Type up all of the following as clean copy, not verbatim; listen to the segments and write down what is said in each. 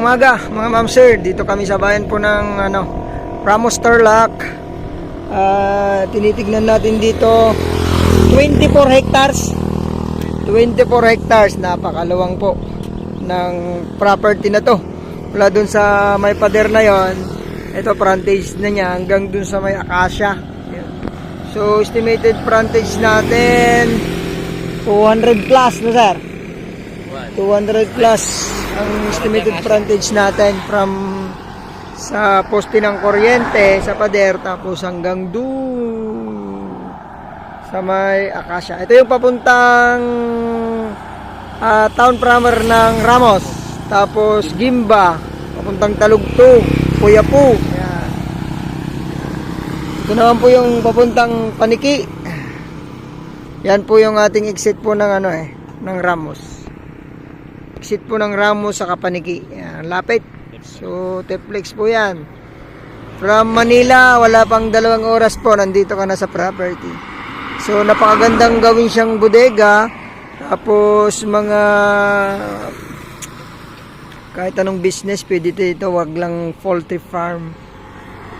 umaga mga ma'am sir, dito kami sa bayan po ng Ramos Tarlac. Tinitignan natin dito 24 hectares. 24 hectares, napakaluwang po ng property na to. Mula dun sa may pader na yon, ito frontage na niya hanggang dun sa may acacia. So estimated frontage natin 200 plus na sir. 200 plus ang estimated frontage natin from sa poste ng kuryente sa pader tapos hanggang doon sa may acacia. Ito yung papuntang town proper ng Ramos, tapos Gimba, papuntang Talugtog, Puyapu. Ayan. Ito naman po yung papuntang Paniki. Yan po yung ating exit po ng ng Ramos. Exit po ng Ramos sa Kapaniki. Yan, lapit. So, Teplex po yan. From Manila, wala pang 2 oras po, nandito ka na sa property. So, napakagandang gawin siyang bodega. Tapos, mga kahit anong business, pwede dito, wag lang poultry farm.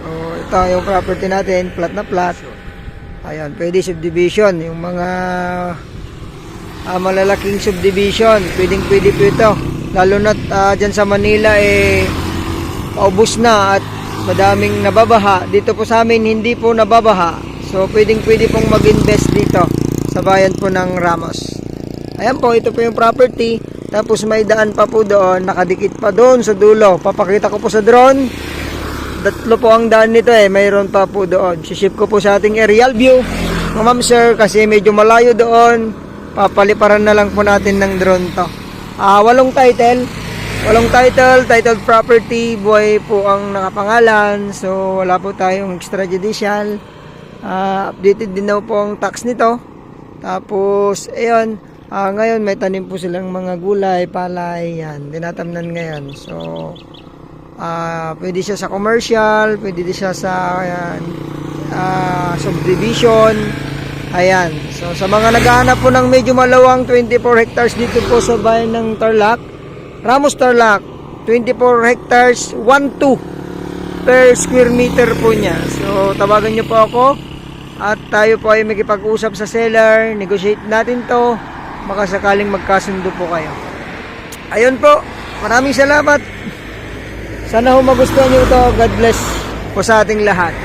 So, ito yung property natin, plat na plat. Ayan, pwede subdivision. Yung mga malalaking subdivision, pwede po ito. Lalo na't dyan sa Manila paubos na at madaming nababaha. Dito po sa amin hindi po nababaha. So pwede pong mag-invest dito sa bayan po ng Ramos. Ayan po, ito po yung property. Tapos may daan pa po doon, nakadikit pa doon sa dulo. Papakita ko po sa drone. 3 po ang daan nito mayroon pa po doon. Siship ko po sa ating aerial view, mga ma'am sir, kasi medyo malayo doon. Papaliparan na lang po natin ng drone to. 8 titled property, buhay po ang nakapangalan. So wala po tayong extrajudicial. Updated din daw po ang tax nito. Tapos ayun, ngayon may tanim po silang mga gulay, palay, yan, tinatamnan ngayon. So pwede siya sa commercial, pwede din siya sa subdivision. Ayan, so sa mga naghahanap po ng medyo malawang 24 hectares dito po sa bayan ng Tarlac, Ramos Tarlac, 24 hectares, 1.2 per square meter po niya. So tawagan niyo po ako at tayo po ay makipag-usap sa seller, negotiate natin to, makasakaling magkasundo po kayo. Ayun po, maraming salamat. Sana ho magustuhan niyo ito. God bless po sa ating lahat.